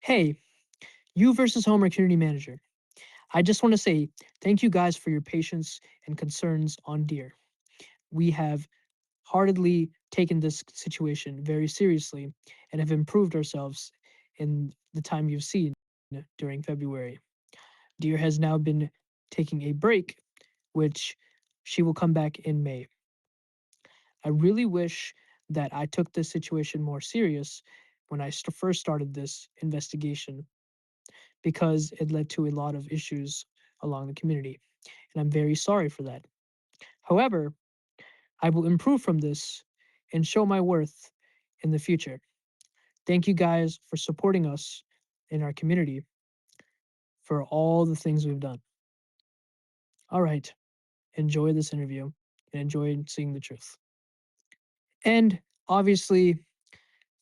Hey, you versus Homer community manager. I just want to say thank you guys for your patience and concerns on deer. We have heartedly taken this situation very seriously and have improved ourselves in the time you've seen during February. Deer has now been taking a break, which she will come back in May. I really wish that I took this situation more serious when I first started this investigation because it led to a lot of issues along the community, and I'm very sorry for that. However, I will improve from this and show my worth in the future. Thank you guys for supporting us in our community for all the things we've done. All right, enjoy this interview and enjoy seeing the truth. And obviously,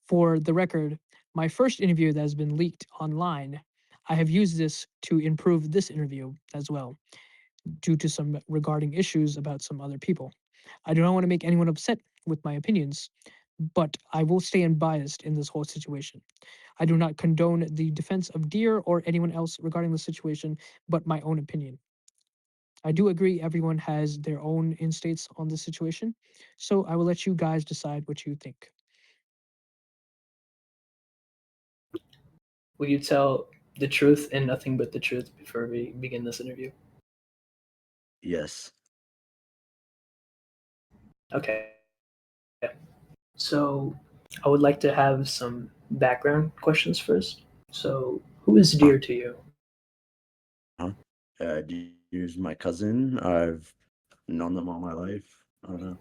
for the record, my first interview that has been leaked online, I have used this to improve this interview as well, due to some regarding issues about some other people. I do not want to make anyone upset with my opinions, but I will stay unbiased in this whole situation. I do not condone the defense of Deer or anyone else regarding the situation, but my own opinion. I do agree everyone has their own instates on this situation, so I will let you guys decide what you think. Will you tell the truth and nothing but the truth before we begin this interview? Yes. Okay. So I would like to have some background questions first. So, who is dear Huh? to you? Here's my cousin. I've known them all my life. I don't know.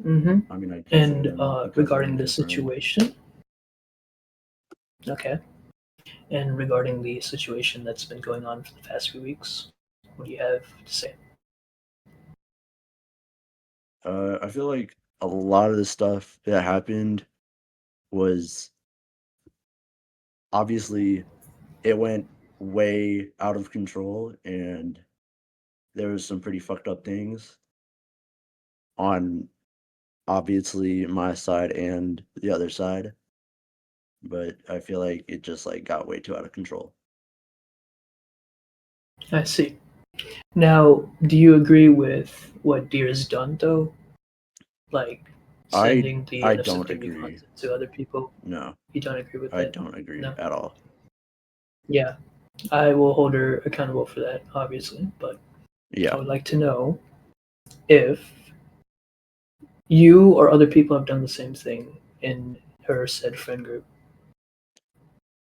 Mm-hmm. I mean, I consider And them a cousin regarding and the a friend. situation, okay. And regarding the situation that's been going on for the past few weeks, what do you have to say? I feel like a lot of the stuff that happened was obviously it went way out of control, and there was some pretty fucked up things on obviously my side and the other side, but I feel like it just like got way too out of control. I see. Now, do you agree with what Deer has done, though? Like I sending the I don't unaccepted agree. content to other people? No, You don't agree with I that? don't agree No? at all. Yeah, I will hold her accountable for that, obviously, but I Yeah. would like to know if you or other people have done the same thing in her said friend group.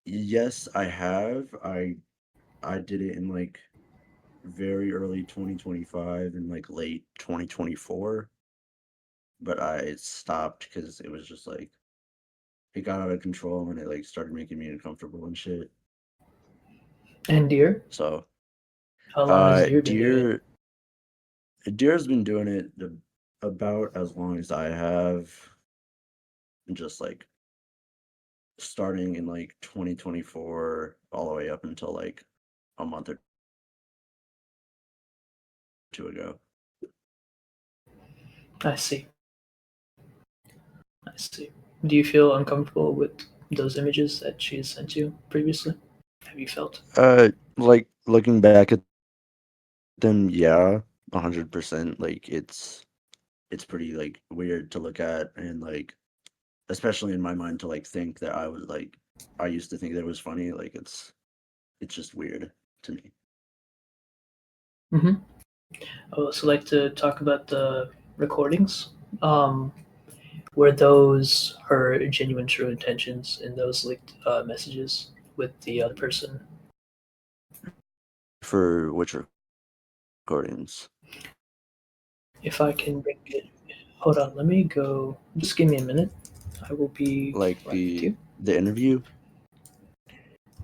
Yes, I have. I did it in like very early 2025 and like late 2024, but I stopped because it was just like it got out of control and it like started making me uncomfortable and shit. And Deer? So, How long has Deer been doing it? Deer's been doing it about as long as I have, just like starting in like 2024 all the way up until like a month or two ago. I see. I see. Do you feel uncomfortable with those images that she has sent you previously? Have you felt? Like looking back at them, yeah, 100%. Like it's pretty like weird to look at, and like especially in my mind to like think that I used to think that it was funny. Like it's just weird to me. Mm-hmm. I would also like to talk about the recordings. Um, were those her genuine, true intentions in those leaked messages with the other person? For which recordings? If I can bring it, hold on, let me go. Just give me a minute. I will be Like right with you. the interview?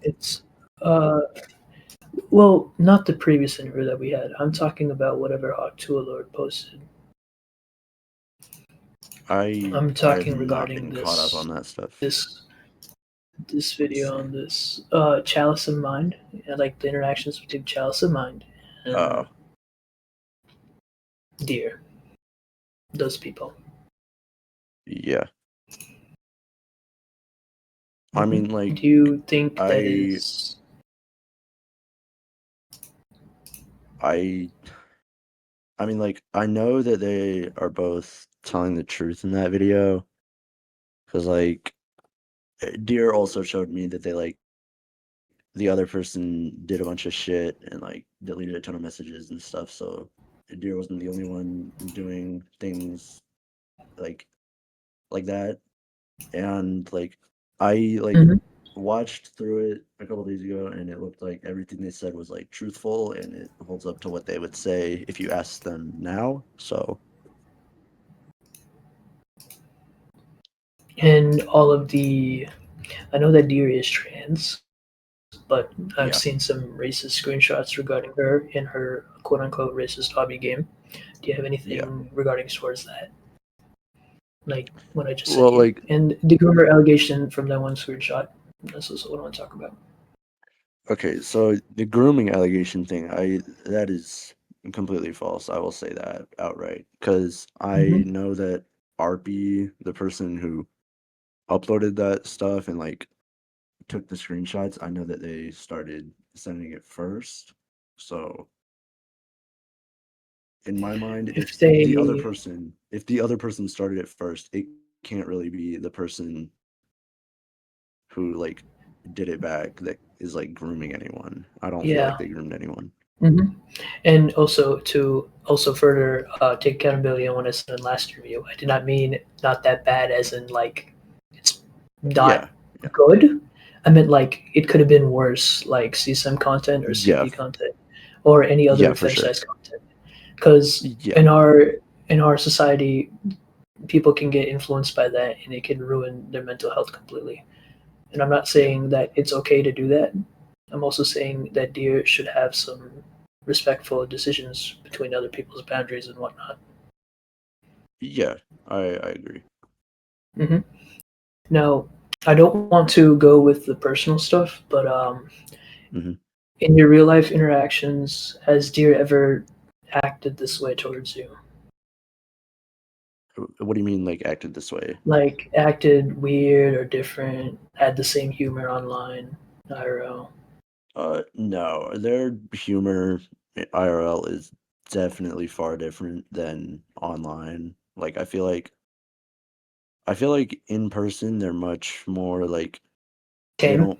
It's uh, well, not the previous interview that we had. I'm talking about whatever Hawk Tool Lord posted. I'm I have talking not regarding been caught up this on that stuff. this this Let's video see. on this Chalice of Mind, like the interactions between Chalice of Mind and Oh, Deer. Those people. yeah. I mean, like, do you think that I is I I mean, like, I know that they are both telling the truth in that video because, like, Deer also showed me that they like the other person did a bunch of shit and like deleted a ton of messages and stuff. So Deer wasn't the only one doing things like like that. And like I like Mhm. watched through it a couple days ago and it looked like everything they said was like truthful and it holds up to what they would say if you ask them now. So and all of the I know that Deer is trans, but I've yeah. seen some racist screenshots regarding her in her quote unquote racist hobby game. Do you have Yeah. anything regarding towards that? Like what I just sent Well, you. like And the groomer allegation from that one screenshot. This is what I want to talk about. okay, so the grooming allegation thing, that is completely false. I will say that outright because I Hmm. know that RP, the person who uploaded that stuff and like took the screenshots, I know that they started sending it first. So in my mind, If they if the other person started it first, it can't really be the person who like did it back that is like grooming anyone. I don't feel like yeah. they groomed anyone. Hmm. And also to also further take accountability on what I said in last review, I did not mean not that bad as in like it's not Yeah, yeah, good. I meant like it could have been worse, like CSM content or yeah, CP content or any other yeah, for sure. fetishized content. Because Yeah, in our society, people can get influenced by that and it can ruin their mental health completely. And I'm not yeah, saying that it's okay to do that. I'm also saying that deer should have some respectful decisions between other people's boundaries and whatnot. yeah. I agree. Hmm. Now, I don't want to go with the personal stuff, but Hmm. in your real life interactions, has deer ever acted this way towards you? What do you mean, like acted this way? Like acted weird or different, had the same humor online, IRL? No, their humor IRL is definitely far different than online. Like, I feel like in person they're much more like they Tame? don't.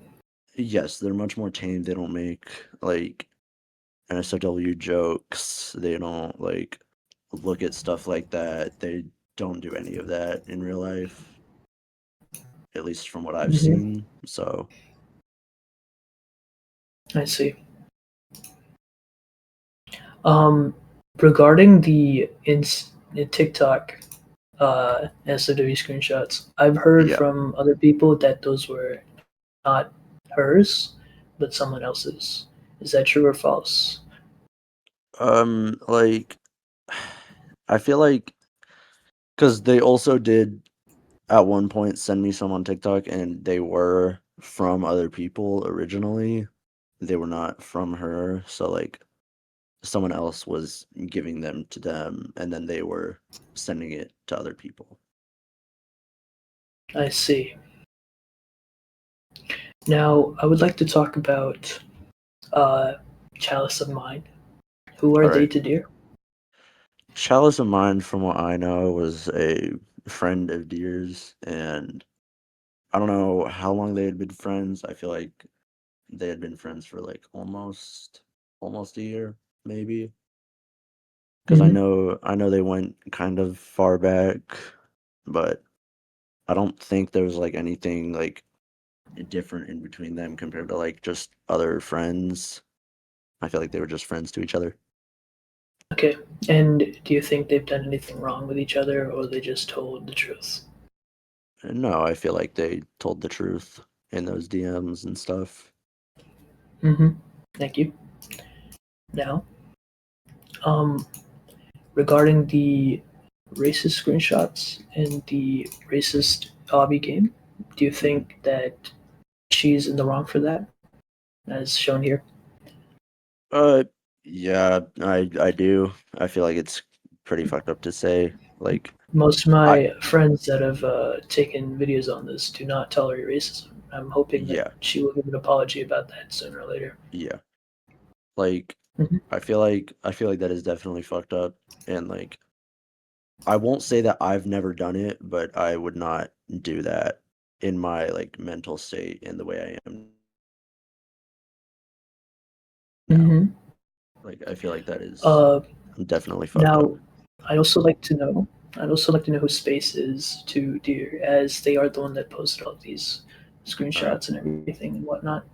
Yes, they're much more tame. They don't make like NSFW jokes. They don't like look at stuff like that. They don't do any of that in real life, at least from what I've Hmm. seen. So, I see. Um, regarding the in TikTok SOW screenshots, I've heard yeah. from other people that those were not hers, but someone else's. Is that true or false? Like, I feel like because they also did at one point send me some on TikTok, and they were from other people originally. They were not from her, so like someone else was giving them to them, and then they were sending it to other people. I see. Now, I would like to talk about uh, Chalice of Mine. Who are All they right. to dear? Chalice of Mine, from what I know, was a friend of Deer's, and I don't know how long they had been friends. I feel like they had been friends for like almost a year, maybe. Because Hmm. I know they went kind of far back, but I don't think there was like anything like different in between them compared to like just other friends. I feel like they were just friends to each other. Okay. And do you think they've done anything wrong with each other, or they just told the truth? And no, I feel like they told the truth in those DMs and stuff. Hmm. Thank you. Now, um, regarding the racist screenshots and the racist hobby game, do you Mhm. think that she's in the wrong for that, as shown here? Uh, yeah, I do. I feel like it's pretty fucked up to say. Like, Most of I my friends that have taken videos on this do not tolerate racism. I'm hoping that Yeah, she will give an apology about that sooner or later. yeah. Like Mhm. I feel like that is definitely fucked up, and like I won't say that I've never done it, but I would not do that in my like mental state and the way I am now. Mhm. Like I feel like that is Uh, definitely fucked up. Now, I'd also like to know. I'd also like to know who Space is to Deer, as they are the one that posted all these All right. screenshots and everything and whatnot.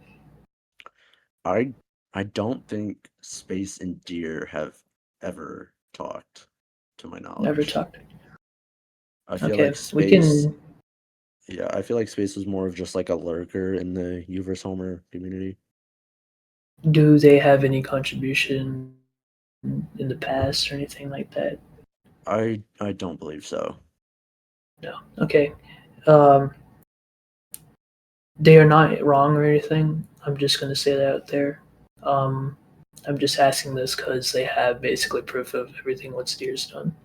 I I don't think Space and Deer have ever talked, to my Never knowledge. talked. I feel Okay, like we Space, can. yeah, I feel like Space is more of just like a lurker in the U versus Homer community. Do they have any contribution in the past or anything like that? I don't believe so. No. Okay. Um, they are not wrong or anything. I'm just going to say that out there. Um, I'm just asking this because they have basically proof of everything what Steer's done.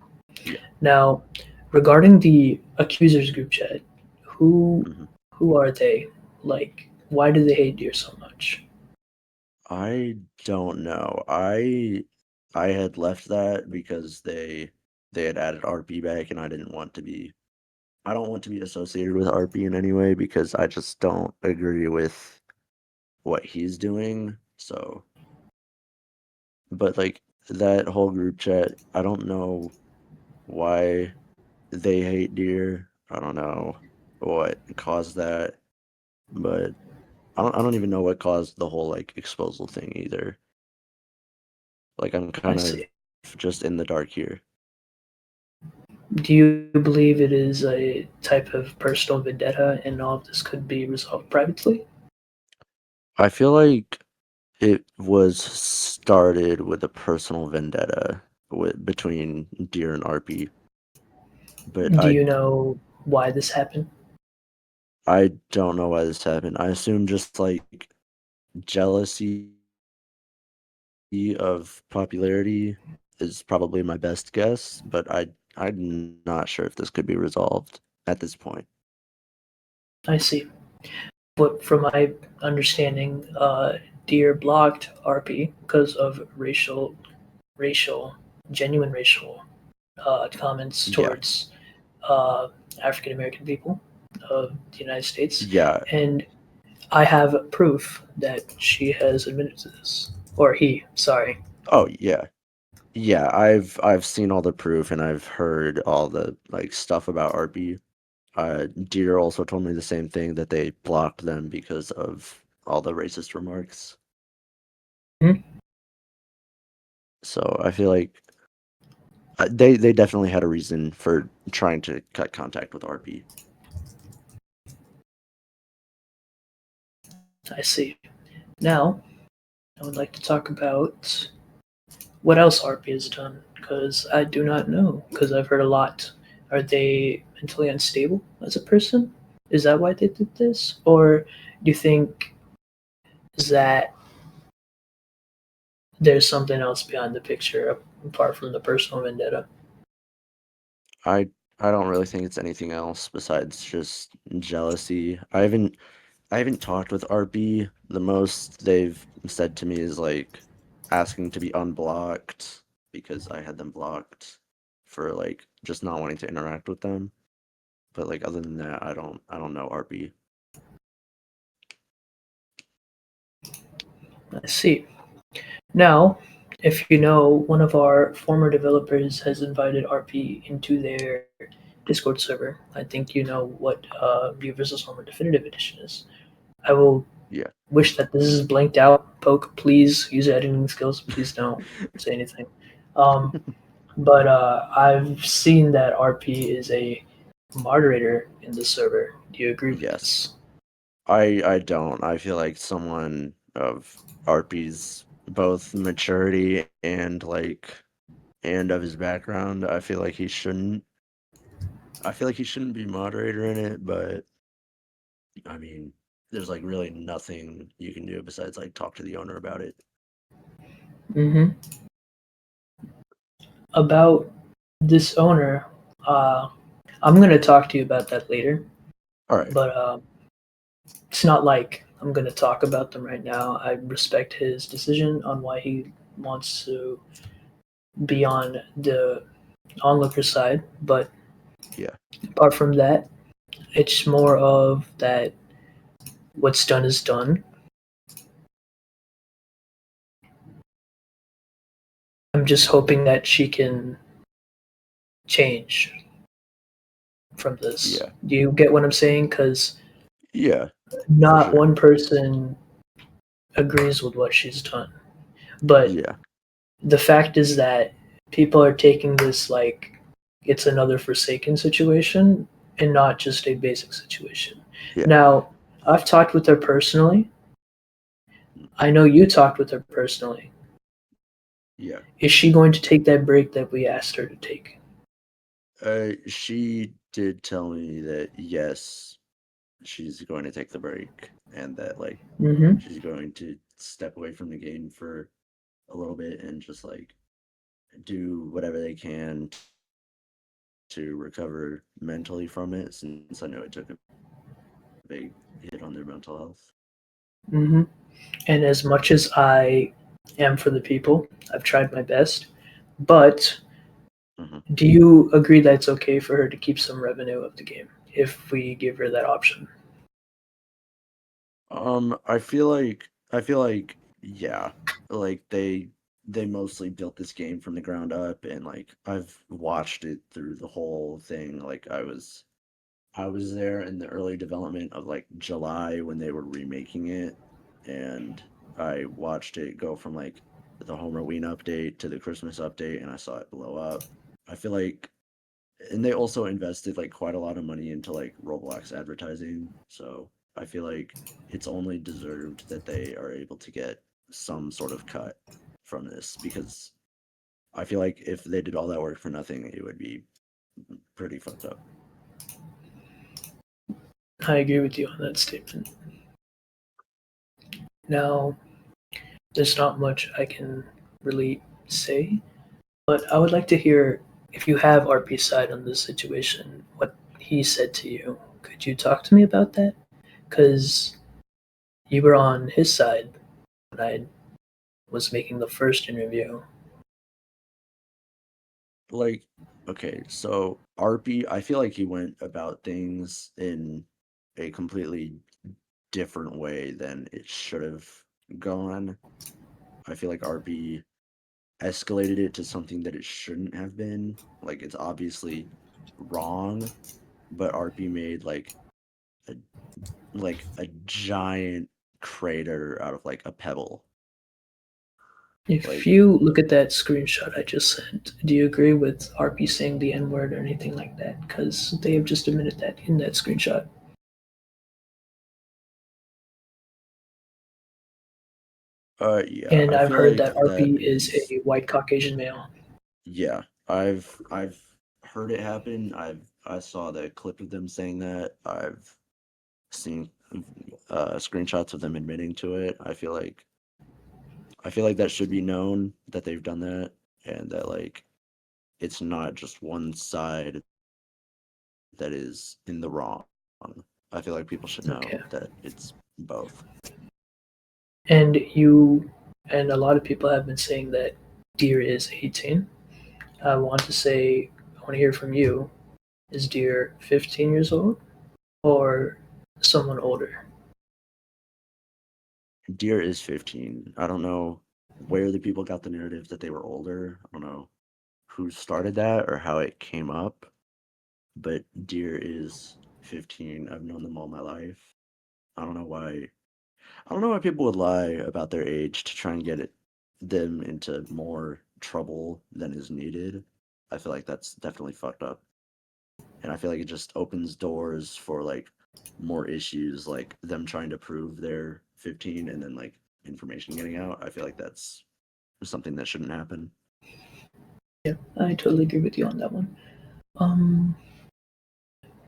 Yeah. Now, regarding the accusers group chat, who hmm who are they? Like, why do they hate Deer so much? I don't know. I had left that because they had added RP back, and I don't want to be associated with RP in any way because I just don't agree with what he's doing. So, but like that whole group chat, I don't know why they hate deer. I don't know what caused that, but I don't even know what caused the whole like exposal thing either. Like I'm I kind of see. just in the dark here. Do you believe it is a type of personal vendetta and all of this could be resolved privately? I feel like it was started with a personal vendetta between Deer and RP, but Do I you know why this happened? I don't know why this happened. I assume just like jealousy of popularity is probably my best guess, but I'm not sure if this could be resolved at this point. I see. But from my understanding, Deer blocked RP because of racial, genuine racial comments Yeah. towards uh, African American people of the United States, Yeah. and I have proof that she has admitted to this, or he. Sorry. Oh, yeah. Yeah, I've seen all the proof and I've heard all the like stuff about RB. Deer also told me the same thing that they blocked them because of all the racist remarks. Hmm? So I feel like they definitely had a reason for trying to cut contact with RP. I see. Now, I would like to talk about what else RP has done, because I do not know, because I've heard a lot. Are they mentally unstable as a person? Is that why they did this? Or do you think that there's something else behind the picture apart from the personal vendetta? I I don't really think it's anything else besides just jealousy. I haven't talked with RB. The most they've said to me is like asking to be unblocked because I had them blocked for like just not wanting to interact with them. But like other than that, I don't know RB. I see. Now, if you know, one of our former developers has invited RP into their Discord server. I think you know what View versus Homer Definitive Edition is. I will Yeah. wish that this is blanked out. Poke, please use your editing skills. Please don't say anything. Um, but I've seen that RP is a moderator in the server. Do you agree with Yes. this? I don't. I feel like someone of RP's both maturity and of his background, I feel like he shouldn't be moderator in it, but I mean, there's like really nothing you can do besides like talk to the owner about it. Mm-hmm. About this owner, uh, I'm gonna talk to you about that later. All right. But it's not like I'm going to talk about them right now. I respect his decision on why he wants to be on the onlooker side, but Yeah. apart from that, it's more of that what's done is done. I'm just hoping that she can change from this. Yeah. Do you get what I'm saying? Because Yeah. not sure. one person agrees with what she's done. But Yeah. the fact is that people are taking this like it's another Forsaken situation and not just a basic situation. Yeah. Now, I've talked with her personally. I know you talked with her personally. Yeah. Is she going to take that break that we asked her to take? She did tell me that yes, she's going to take the break and that like Mm-hmm. she's going to step away from the game for a little bit and just like do whatever they can to recover mentally from it since I know it took a big hit on their mental health. Mm-hmm. And as much as I am for the people, I've tried my best. But hmm do you agree that it's okay for her to keep some revenue of the game if we give her that option? I feel like yeah, like they mostly built this game from the ground up and like I've watched it through the whole thing. Like I was there in the early development of like July when they were remaking it and I watched it go from like the home Halloween update to the Christmas update and I saw it blow up. I feel like and they also invested like quite a lot of money into like Roblox advertising. So I feel like it's only deserved that they are able to get some sort of cut from this because I feel like if they did all that work for nothing, it would be pretty fucked up. I agree with you on that statement. Now, there's not much I can really say, but I would like to hear if you have RP's side on this situation, what he said to you. Could you talk to me about that? Because you were on his side when I was making the first interview. Like, okay, so RP, I feel like he went about things in a completely different way than it should have gone. I feel like RP escalated it to something that it shouldn't have been. Like it's obviously wrong, but RP made a a giant crater out of like a pebble. If Like you look at that screenshot I just sent, do you agree with RP saying the N word or anything like that? Because they have just admitted that in that screenshot. yeah, And I I've feel heard like that that RP is is a white Caucasian male. yeah. I've heard it happen. I saw the clip of them saying that. I've seen screenshots of them admitting to it. I feel like that should be known that they've done that and that like it's not just one side that is in the wrong. I feel like people should Okay. know that it's both. And you and a lot of people have been saying that Deer is 18. I want to say, I want to hear from you. Is Deer 15 years old or someone older? Deer is 15. I don't know where the people got the narrative that they were older. I don't know who started that or how it came up, but Deer is 15. I've known them all my life. I don't know why. I don't know why people would lie about their age to try and get them into more trouble than is needed. I feel like that's definitely fucked up. And I feel like it just opens doors for like more issues like them trying to prove they're 15 and then like information getting out. I feel like that's something that shouldn't happen. Yeah, I totally agree with you on that one. Um,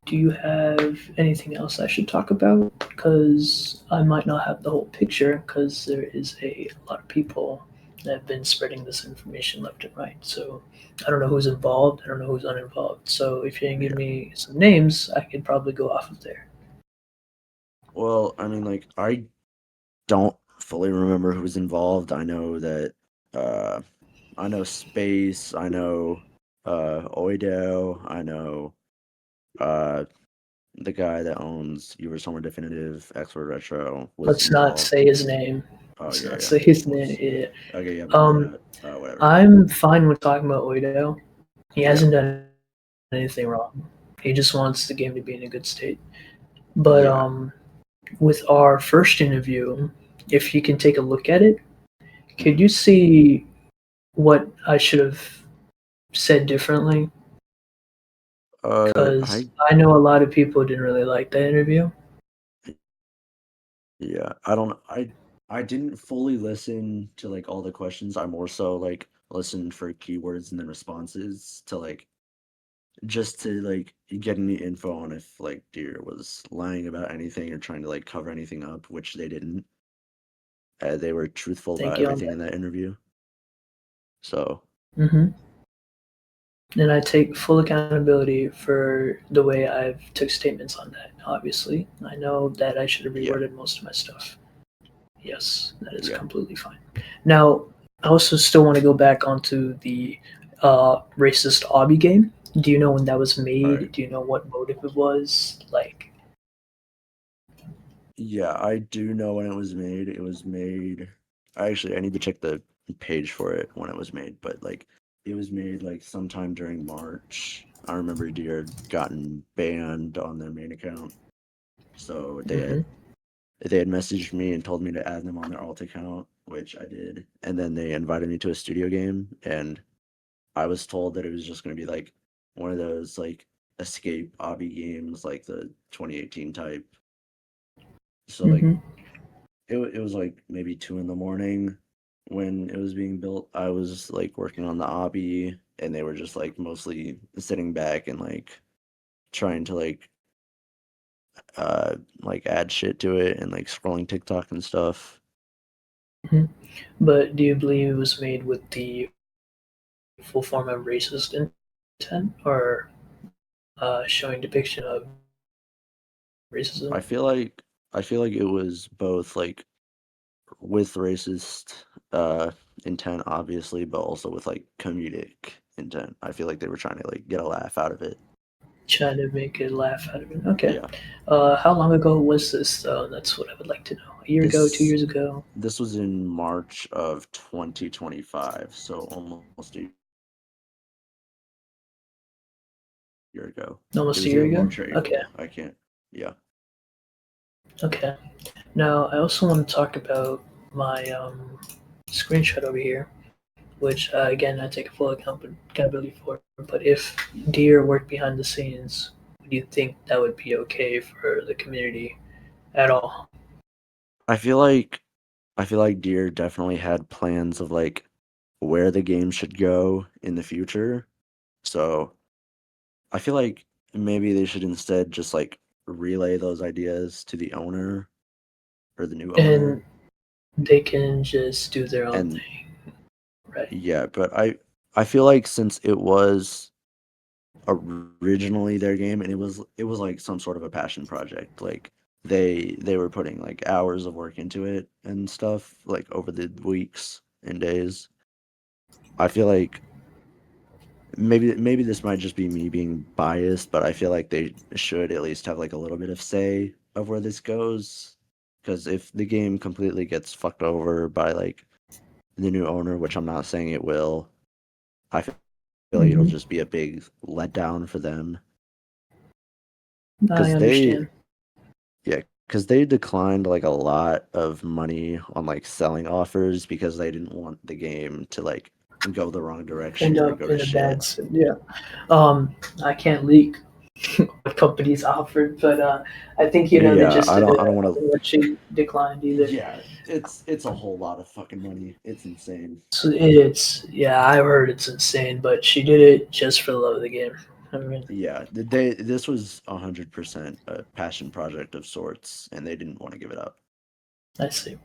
do you have anything else I should talk about? Because I might not have the whole picture because there is a lot of people that have been spreading this information left and right. So I don't know who's involved. I don't know who's uninvolved. So if you can give Yeah. me some names, I could probably go off of there. Well, I mean, like, I don't fully remember who was involved. I know that, uh, I know Space, I know, Oideo, I know, uh, the guy that owns You Were Somewhere Definitive, Expert Retro was Let's not involved. say his name. Oh, Let's yeah, not yeah, say his of name. course. Yeah. Okay, yeah, we know Um, that. Whatever. I'm fine with talking about Oido. He Yeah, hasn't done anything wrong. He just wants the game to be in a good state. But yeah. with our first interview, if you can take a look at it, could Mhm. you see what I should have said differently? Because I I know a lot of people didn't really like that interview. Yeah, I don't I didn't fully listen to like all the questions. I more so like listened for keywords and the responses to like just to like get any info on if like Deer was lying about anything or trying to like cover anything up, which they didn't. They were truthful Thank about you on everything in that interview. So, that. And I take full accountability for the way I've took statements on that. Obviously, I know that I should have yeah, reworded most of my stuff. Yes, that is yeah, completely fine. Now, I also still want to go back onto the racist obby game. Do you know when that was all right. made? Do you know what motive it was? Like, Yeah, I do know when it was made. It was made. I need to check the page for it when it was made, but like it was made like sometime during March. I remember Deer had gotten banned on their main account, so hmm they had messaged me and told me to add them on their alt account, which I did, and then they invited me to a studio game, and I was told that it was just going to be like one of those like escape obby games, like the 2018 type. So like hmm it was like maybe 2 in the morning when it was being built. I was like working on the obby, and they were just like mostly sitting back and trying to uh add shit to it and like scrolling TikTok and stuff. hmm but do you believe it was made with the full form of racist intent or showing depiction of racism? I feel like it was both like with racist intent obviously, but also with like comedic intent. I feel like they were trying to like get a laugh out of it. Trying to make a laugh out of it. Okay. Yeah. How long ago was this, though? That's what I would like to know. A year ago, two This years ago, this was in March of 2025, so almost a year ago. It almost a was year either ago? March or Okay. April. I can't. Yeah. Okay. Now, I also want to talk about my screenshot over here, which, again, I take full accountability for. But if Deer worked behind the scenes, do you think that would be okay for the community at all? I feel like Deer definitely had plans of like where the game should go in the future. So I feel like maybe they should instead just like relay those ideas to the owner or the new owner. And they can just do their own And thing, right? yeah, but I feel like since it was originally their game and it was like some sort of a passion project, like they were putting like hours of work into it and stuff like over the weeks and days. I feel like maybe this might just be me being biased, but I feel like they should at least have like a little bit of say of where this goes. Because if the game completely gets fucked over by like the new owner, which I'm not saying it will, I feel like it'll hmm just be a big letdown for them. I Because they, understand. yeah, because they declined like a lot of money on like selling offers because they didn't want the game to like go the wrong End direction or up go to in a shit. yeah. I can't leak what companies offered, but I think you know the Yeah, gist of it. I don't I want don't to. think that she declined either. Yeah, it's a whole lot of fucking money. It's insane. So it's yeah, I heard it's insane, but she did it just for the love of the game. I mean, Yeah, this was 100% a passion project of sorts, and they didn't want to give it up. I see.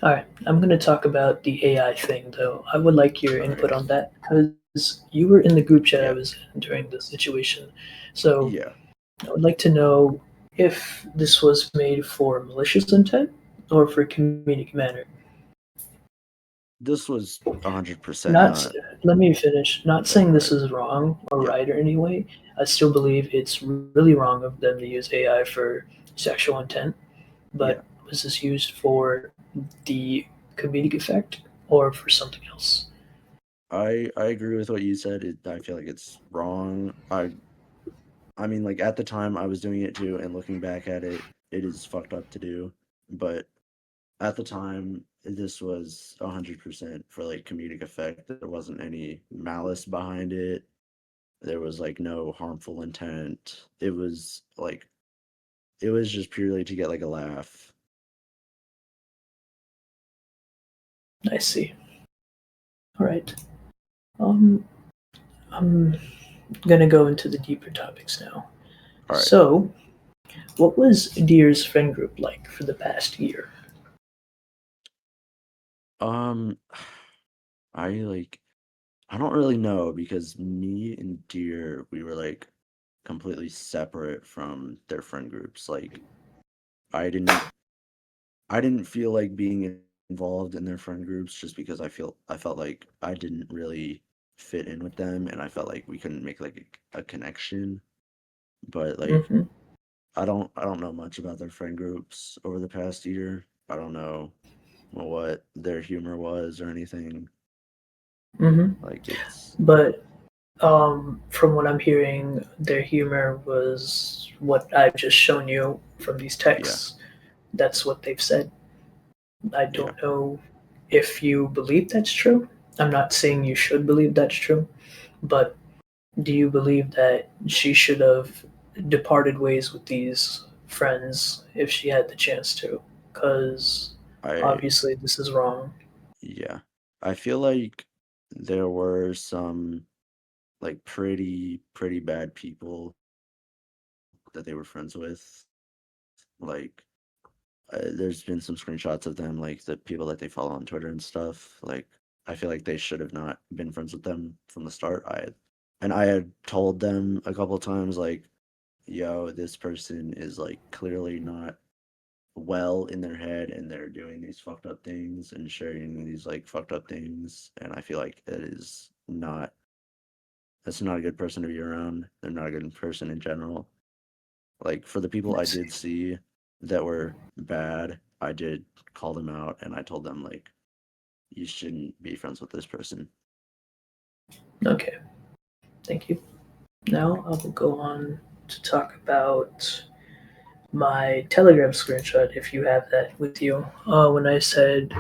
All right, I'm going to talk about the AI thing, though. I would like your All right. input on that because you were in the group chat I Yeah. was in during the situation. So Yeah. I would like to know if this was made for malicious intent or for comedic manner. This was 100% Not, not. let me finish. Not Okay, saying all this right. is wrong or Yeah, right or any way. I still believe it's really wrong of them to use AI for sexual intent. yeah. But was this used for the comedic effect or for something else? I agree with what you said. I feel like it's wrong. I mean, like at the time I was doing it too, and looking back at it, it is fucked up to do. But at the time, this was 100% for like comedic effect. There wasn't any malice behind it. There was like no harmful intent. It was just purely to get like a laugh. I see. All right. Um, I'm gonna go into the deeper topics now. All right. So, what was Deer's friend group like for the past year? Um, I like I don't really know because me and Deer, we were like completely separate from their friend groups. Like I didn't I didn't feel like being involved in their friend groups just because I felt like I didn't really fit in with them and I felt like we couldn't make like a connection. But like Mm-hmm. I don't know much about their friend groups over the past year. I don't know what their humor was or anything. Mm-hmm. Like it's But from what I'm hearing, their humor was what I've just shown you from these yeah, texts. That's what they've said. I yeah. don't know if you believe that's true. I'm not saying you should believe that's true, but do you believe that she should have departed ways with these friends if she had the chance to? Because I obviously this is wrong. yeah. I feel like there were some like pretty bad people that they were friends with. Like there's been some screenshots of them, like the people that they follow on Twitter and stuff. Like I feel like they should have not been friends with them from the start. I had told them a couple times like, yo, this person is like clearly not well in their head and they're doing these fucked up things and sharing these like fucked up things and I feel like it is not that's not a good person to be around. They're not a good person in general. Like for the people I I see. did see that were bad, I did call them out and I told them like you shouldn't be friends with this person. Okay, thank you. Now I will go on to talk about my Telegram screenshot if you have that with you. When I said,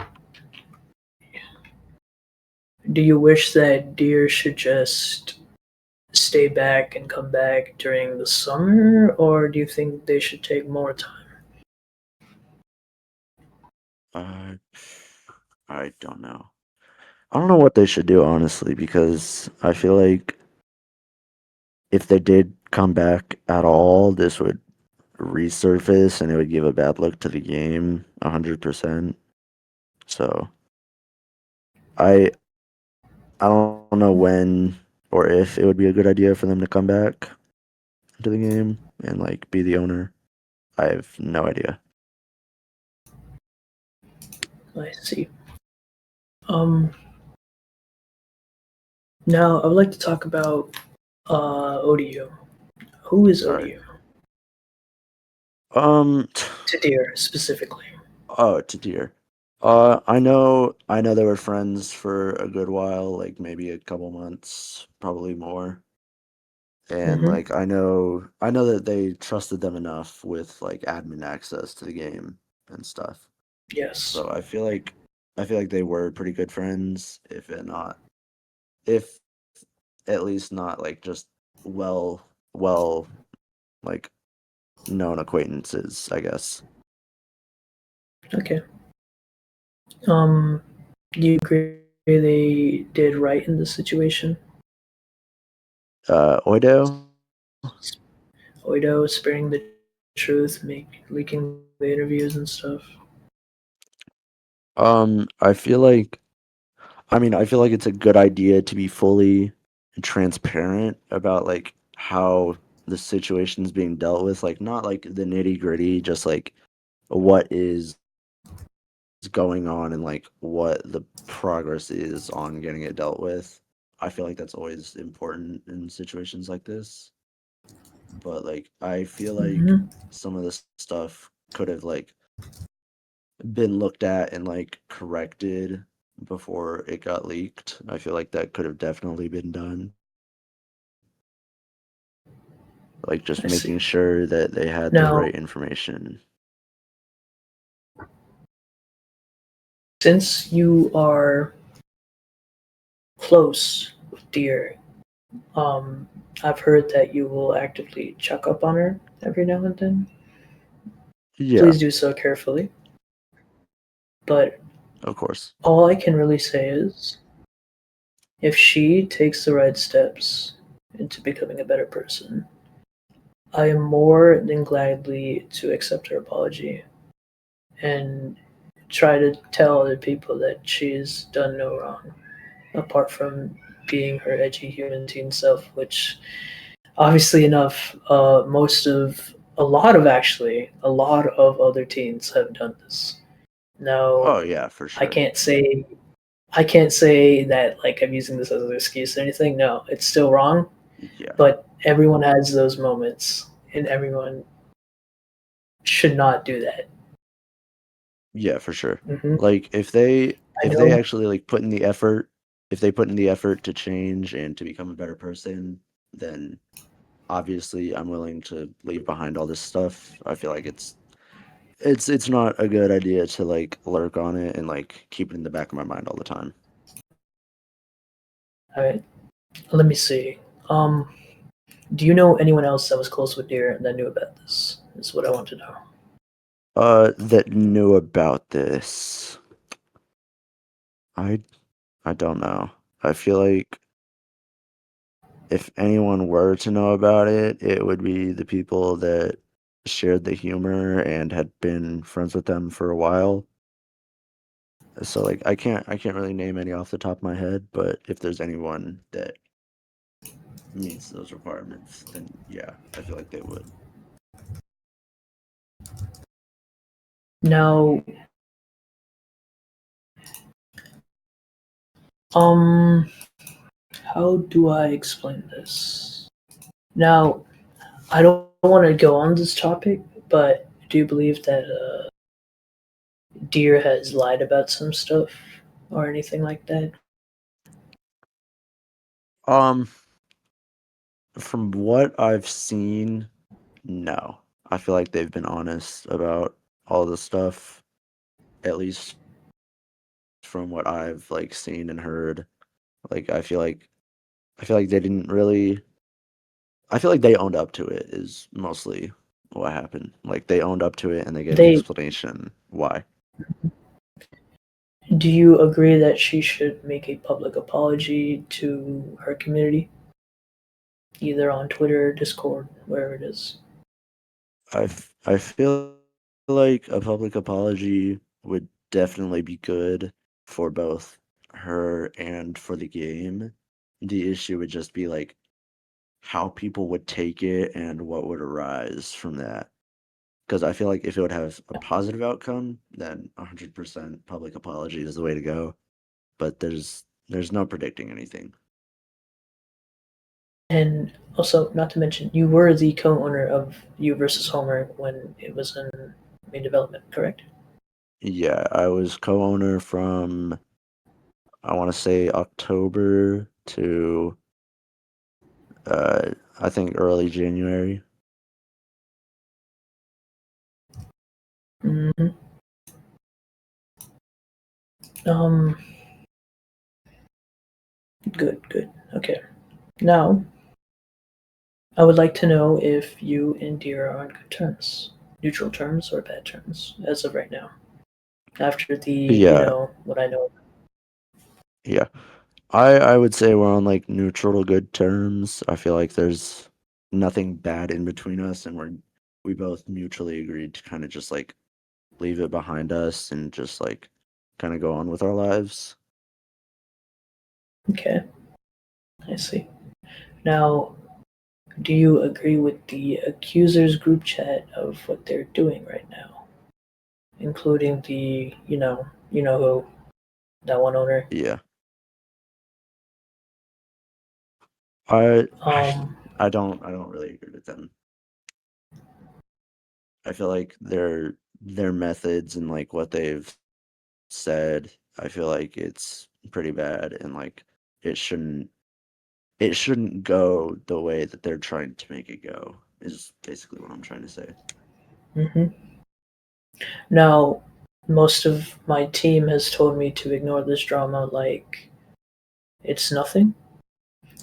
do you wish that deer should just stay back and come back during the summer, or do you think they should take more time? I I don't know. I don't know what they should do honestly because I feel like if they did come back at all, this would resurface and it would give a bad look to the game 100%. So I don't know when or if it would be a good idea for them to come back to the game and like be the owner. I have no idea. I see. Um, Now I would like to talk about ODU. Who is All right. ODU? Um. To deer specifically. Oh, to dear. I know they were friends for a good while, like maybe a couple months, probably more. And Mm-hmm. like I know that they trusted them enough with like admin access to the game and stuff. Yes. So I feel like they were pretty good friends, if at least not like just well like known acquaintances, I guess. Okay. Um, do you agree they did right in this situation? Oido? Oido sparing the truth, leaking the interviews and stuff. I feel like I feel like it's a good idea to be fully transparent about like how the situation's being dealt with, like not like the nitty gritty, just like what is going on and like what the progress is on getting it dealt with. I feel like that's always important in situations like this. But like I feel like Hmm. some of this stuff could have like been looked at and like corrected before it got leaked. I feel like that could have definitely been done. Like just I see. making sure that they had the Now, right information. since you are close with Deer, um, I've heard that you will actively check up on her every now and then. Yeah, Please do so carefully. But of course. all I can really say is if she takes the right steps into becoming a better person, I am more than gladly to accept her apology and try to tell other people that she's done no wrong, apart from being her edgy human teen self, which obviously enough, a lot of other teens have done this. Now, Oh yeah, for I sure. can't say I can't say that like I'm using this as an excuse or anything. No, it's still wrong, Yeah. but everyone has those moments, and everyone should not do that. Yeah, for sure. Hmm. Like I if they know. actually like put in the effort, if they put in the effort to change and to become a better person, then obviously I'm willing to leave behind all this stuff. I feel like it's not a good idea to like lurk on it and like keep it in the back of my mind all the time. All right, let me see. Um, do you know anyone else that was close with Deer that knew about this? Is what I want to know. That knew about this. I I don't know. I feel like if anyone were to know about it, it would be the people that shared the humor and had been friends with them for a while. So like I can't really name any off the top of my head, but if there's anyone that meets those requirements, then yeah, I feel like they would. Now, um, how do I explain this? Now, I don't want to go on this topic, but do you believe that Deer has lied about some stuff or anything like that? Um, from what I've seen, no. I feel like they've been honest about all the stuff, at least from what I've like seen and heard. Like I feel like they didn't really I feel like they owned up to it is mostly what happened. Like they owned up to it and they gave an They explanation why. Do you agree that she should make a public apology to her community, either on Twitter, Discord, wherever it is? I feel like a public apology would definitely be good for both her and for the game. The issue would just be like how people would take it and what would arise from that. Because I feel like if it would have a positive outcome, then 100% public apology is the way to go. But there's no predicting anything. And also, not to mention, you were the co-owner of You versus Homer when it was in main development, correct? Yeah, I was co-owner from I want to say October to I think early January. Hmm. Um, good, good. Okay. Now, I would like to know if you and Deer are on good terms, neutral terms or bad terms, as of right now. After the, Yeah, what I know. yeah. I would say we're on like neutral good terms. I feel like there's nothing bad in between us and we both mutually agreed to kind of just like leave it behind us and just like kind of go on with our lives. Okay, I see. Now, do you agree with the accusers group chat of what they're doing right now, including the you know who, that one owner? Yeah. I Um, I don't really agree with them. I feel like their methods and like what they've said, I feel like it's pretty bad and like it shouldn't it shouldn't go the way that they're trying to make it go. Is basically what I'm trying to say. mhm. Now, most of my team has told me to ignore this drama like it's nothing.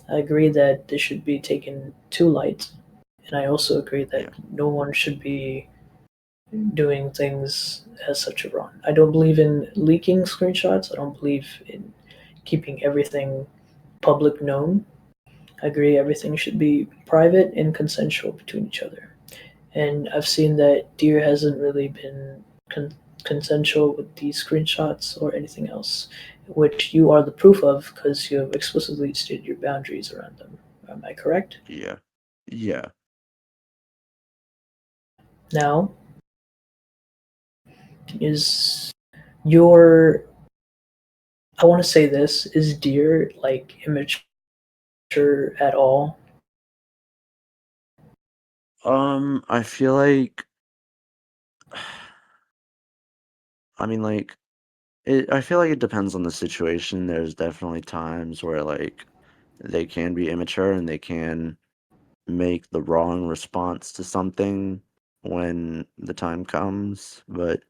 I agree that this should be taken too light, and I also agree that Yeah. no one should be doing things as such a run. I don't believe in leaking screenshots. I don't believe in keeping everything public known. I agree everything should be private and consensual between each other. And I've seen that Deer hasn't really been con- consensual with these screenshots or anything else, which you are the proof of because you have explicitly stated your boundaries around them. Am I correct? Yeah. Yeah. Now, is your I want to say this, is Deer like immature at all? I feel like I mean like I feel like it depends on the situation. There's definitely times where like they can be immature and they can make the wrong response to something when the time comes, but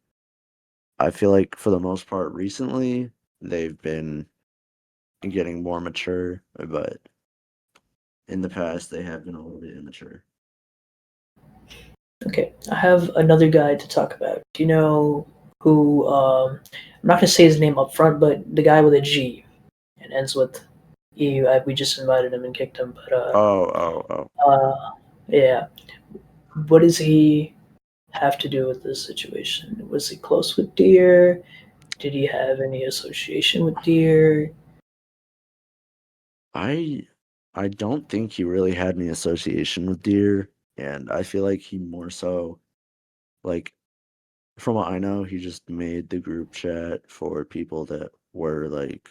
I feel like for the most part recently they've been getting more mature, but in the past they have been a little bit immature. Okay, I have another guy to talk about. Do you know who? I'm not gonna say his name up front, but the guy with a G and ends with E. We just invited him and kicked him, but Oh, oh, oh. yeah. What does he have to do with this situation? Was he close with Deer? Did he have any association with Deer? I I don't think he really had any association with deer, and I feel like he more so like from what I know, he just made the group chat for people that were like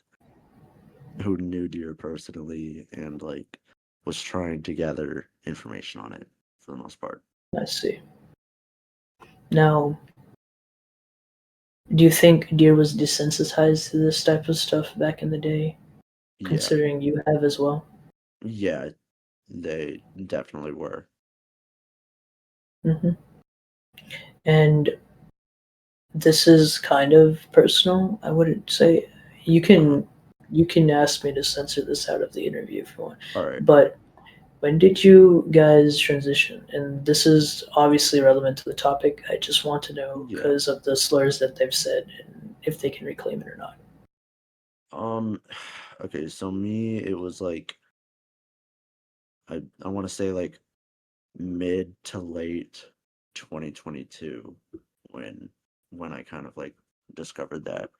who knew deer personally and like was trying to gather information on it for the most part. I see. Now, do you think Deer was desensitized to this type of stuff back in the day, Yeah. considering you have as well? Yeah, they definitely were. Hmm. And this is kind of personal. I wouldn't say you Uh-huh. can you can ask me to censor this out of the interview if you want. All right. But when did you guys transition? And this is obviously relevant to the topic. I just want to know Yeah. because of the slurs that they've said and if they can reclaim it or not. Um okay, so me it was like I want to say like mid to late 2022 when I kind of like discovered that.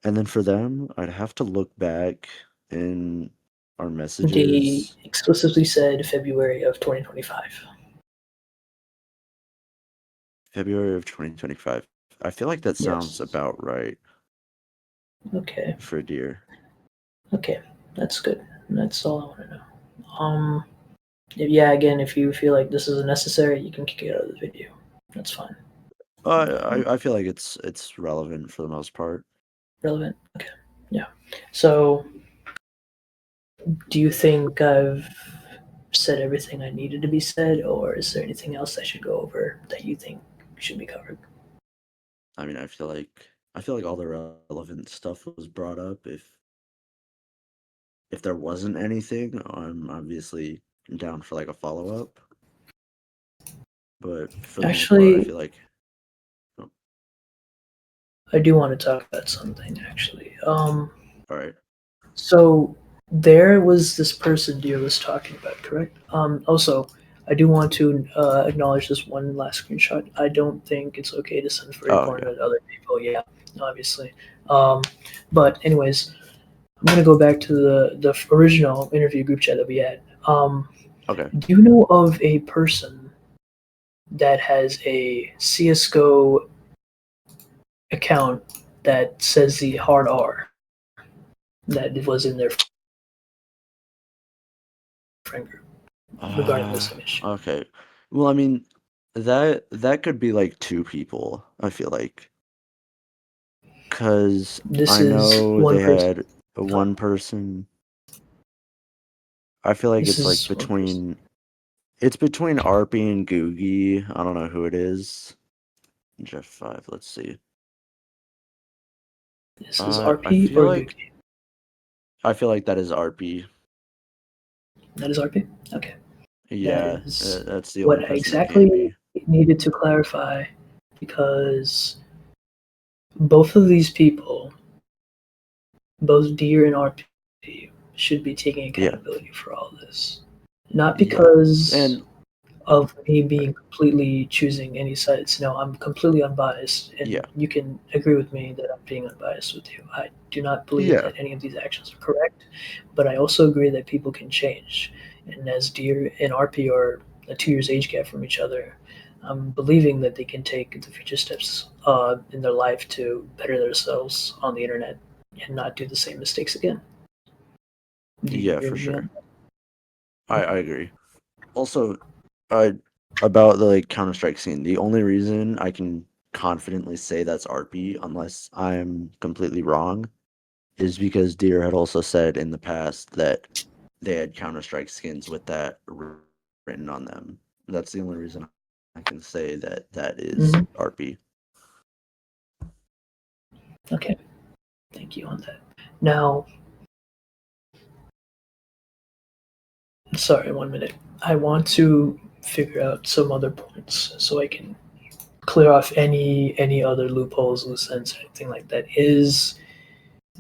And then for them, I'd have to look back in our They messages. explicitly said February of 2025. February of 2025. I feel like that sounds Yes. about right Okay. for deer. Okay. That's good. That's all I want to know. Um, yeah, again, if you feel like this is unnecessary, you can kick it out of the video. That's fine. I feel like it's relevant for the most part. Relevant. Okay. Yeah. So, do you think I've said everything I needed to be said, or is there anything else I should go over that you think should be covered? I mean, I feel like all the relevant stuff was brought up. If there wasn't anything, I'm obviously down for like a follow up. But for the most part, I Actually, feel like oh, I do want to talk about something. Actually, all right. so there was this person Deer was talking about, correct? Also, I do want to acknowledge this one last screenshot. I don't think it's okay to send furry Oh porn yeah. to other people. Yeah, obviously. Um, but anyways, I'm gonna go back to the original interview group chat that we had. Okay. Do you know of a person that has a CS:GO account that says the hard R that was in their friend group regarding this image? Okay. Well, I mean, that could be like two people, I feel like. Because This I is know one they person. had one person. I feel like This it's like is one person. it's between Arpy and Googie. I don't know who it is. Jeff 5, let's see. This is I RP feel or like Yuki? that is Arpy. That is RP? Okay. That Yeah, is that's the only what I person that can exactly be. needed to clarify because both of these people, both Deer and RP, should be taking Yeah, accountability for all this. Not yeah. because And of me being completely choosing any sides. No, I'm completely unbiased, yeah, and you can agree with me that I'm being unbiased with you. I do not believe yeah, that any of these actions are correct, but I also agree that people can change. And as Deer and RP are a 2 years age gap from each other, I'm believing that they can take the future steps in their life to better themselves on the internet and not do the same mistakes again. Do you yeah, agree for with me sure. on that? I agree. Also, I about the like Counter Strike scene. The only reason I can confidently say that's RP, unless I'm completely wrong, is because Deer had also said in the past that they had Counter Strike skins with that written on them. That's the only reason I can say that that is Mm-hmm. RP. Okay, thank you on that. Now, sorry, 1 minute. I want to figure out some other points so I can clear off any other loopholes, loose ends, or anything like that. Is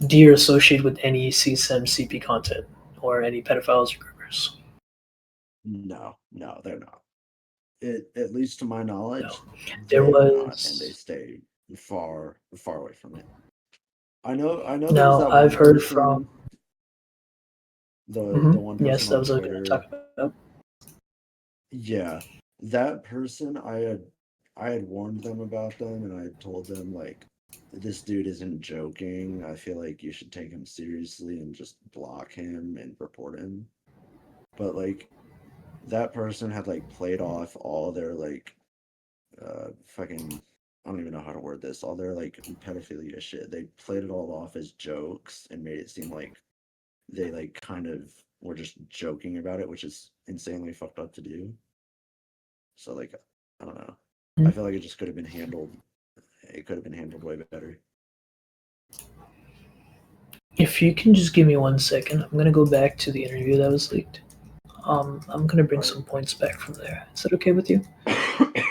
Deer associated with any CSM CP content or any pedophiles or groomers? No, they're not. At least to my No. knowledge, There they are not, and they was stay far away from it. I know there was now that I've one heard from person, the one yes, person that on was what I was going to Twitter. talk about. Yeah, that person I had warned them about them, and I had told them like this dude isn't joking. I feel like you should take him seriously and just block him and report him. But like that person had like played off all their like fucking, I don't even know how to word this, all their like pedophilia shit. They played it all off as jokes and made it seem like they like kind of were just joking about it, which is insanely fucked up to do. So like, I don't know. I feel like it just could have been handled. It could have been handled way better. If you can just give me 1 second, I'm going to go back to the interview that was leaked. I'm going to bring All some points back from there. Is that okay with you? right.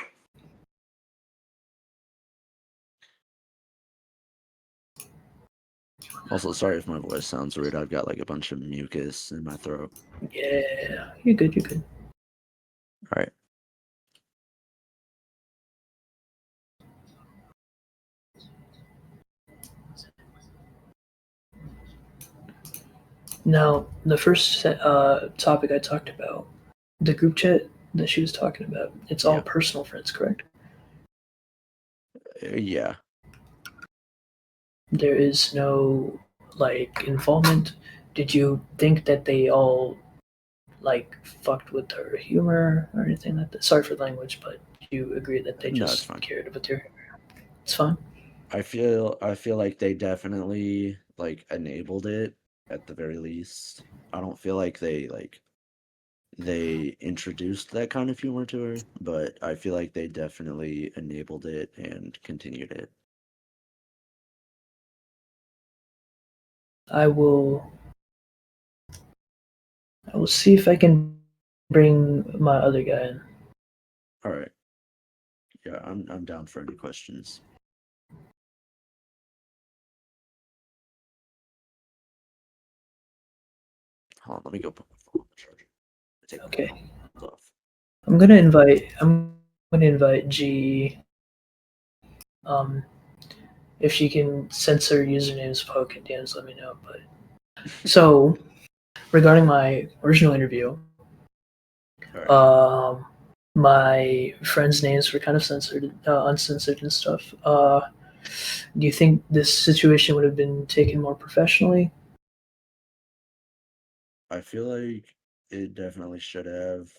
Also, sorry if my voice sounds weird. I've got like a bunch of mucus in my throat. Yeah, you're good. You're good. All right. Now, the first topic I talked about, the group chat that she was talking about, it's all Yeah. personal friends, correct? Yeah. There is no like involvement. Did you think that they all like fucked with her humor or anything like that? Sorry for the language, but you agree that they No, it's just fine. cared about your humor. It's fine. I feel like they definitely like enabled it at the very least. I don't feel like they introduced that kind of humor to her, but I feel like they definitely enabled it and continued it. I will. I will see if I can bring my other guy in. All right. Yeah, I'm down for any questions. Hold on, let me go put my phone on the charger. Take my Okay. headphones off. I'm gonna invite G. Um, if she can censor usernames, poke and DMs, let me know. But so regarding my original interview, All right. My friends' names were kind of censored, uncensored and stuff. Do you think this situation would have been taken more professionally? I feel like it definitely should have,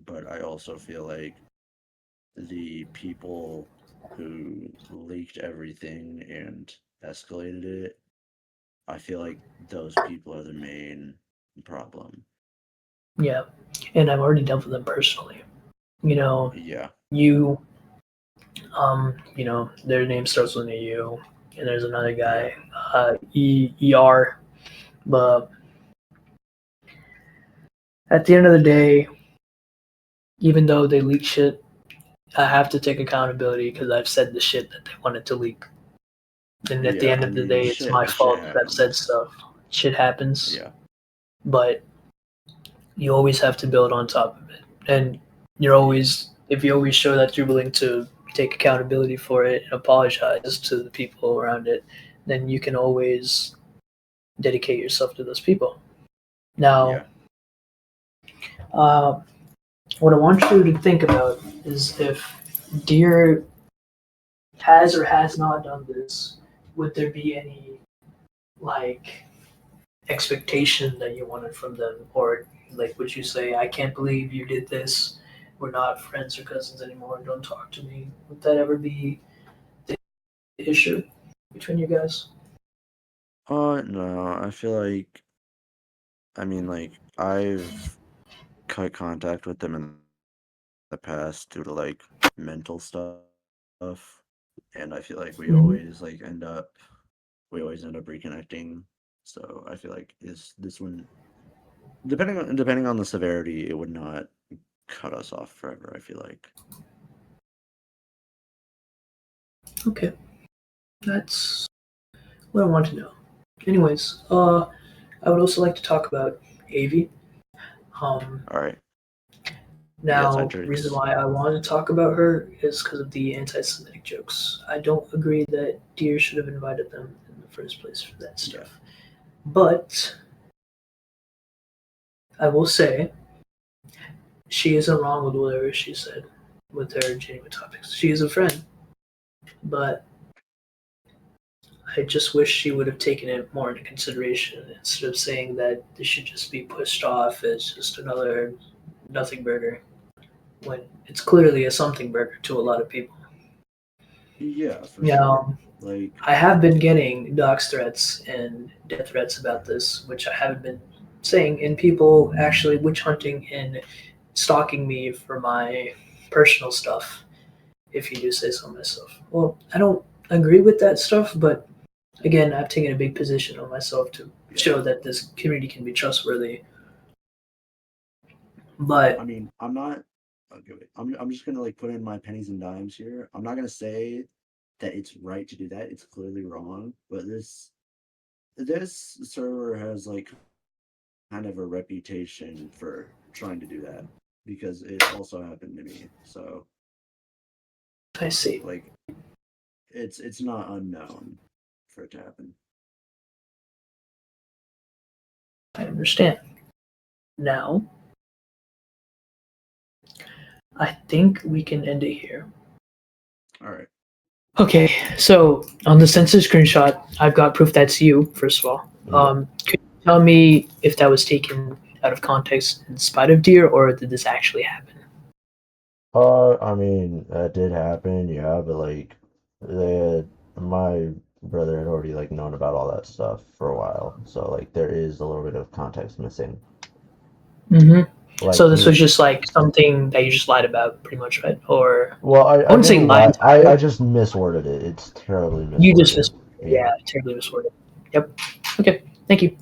but I also feel like the people who leaked everything and escalated it, I feel like those people are the main problem. Yeah, and I've already dealt with them personally. You know, Yeah. you, their name starts with a U, and there's another Yeah. guy, ER. But at the end of the day, even though they leak shit, I have to take accountability because I've said the shit that they wanted to leak. And at the Yeah, end I of the mean, day, it's my shit fault that I've said happens. stuff. Shit happens, Yeah. but you always have to build on top of it. And you're always, if you always show that you're willing to take accountability for it and apologize to the people around it, then you can always dedicate yourself to those people. Now, Yeah. uh, what I want you to think about is if Deer has or has not done this, would there be any like expectation that you wanted from them, or like would you say, "I can't believe you did this. We're not friends or cousins anymore. Don't talk to me." Would that ever be the issue between you guys? No, I feel like, I mean, like, I've cut contact with them in the past due to like mental stuff, and I feel like Mm-hmm. we always end up reconnecting. So I feel like this one, depending on the severity, it would not cut us off forever, I feel like. Okay, that's what I want to know. Anyways, I would also like to talk about Avi. Um, All right. Yes, I Now, reason drinks. why I wanted to talk about her is because of the anti-Semitic jokes. I don't agree that Deer should have invited them in the first place for that Yeah. stuff. But I will say she isn't wrong with whatever she said with her genuine topics. She is a friend, but I just wish she would have taken it more into consideration instead of saying that this should just be pushed off as just another nothing burger when it's clearly a something burger to a lot of people. Yeah, for sure. Now, Like, I have been getting dox threats and death threats about this, which I haven't been saying, and people actually witch hunting and stalking me for my personal stuff, if you do say so myself. Well, I don't agree with that stuff, but again, I've taken a big position on myself to yeah. show that this community can be trustworthy. But I mean, I'm not. Okay, wait. I'm just gonna like put in my pennies and dimes here. I'm not gonna say that it's right to do that. It's clearly wrong. But this server has like kind of a reputation for trying to do that because it also happened to me. So I see. like it's not unknown for it to happen. I understand. Now, I think we can end it here. All right. Okay, so on the census screenshot, I've got proof that's you, first of all. Yep. Could you tell me if that was taken out of context in spite of Deer, or did this actually happen? I mean, that did happen, yeah, but like they had, my brother had already like known about all that stuff for a while, so like there is a little bit of context missing. Mm-hmm. So Like this was me, just like something that you just lied about, pretty much, right? Or well, I I wouldn't say didn't lie lie. I entirely. just misworded it. It's terribly You just misworded. misworded. Yeah, Yeah. terribly misworded. Yep. Okay. Thank you.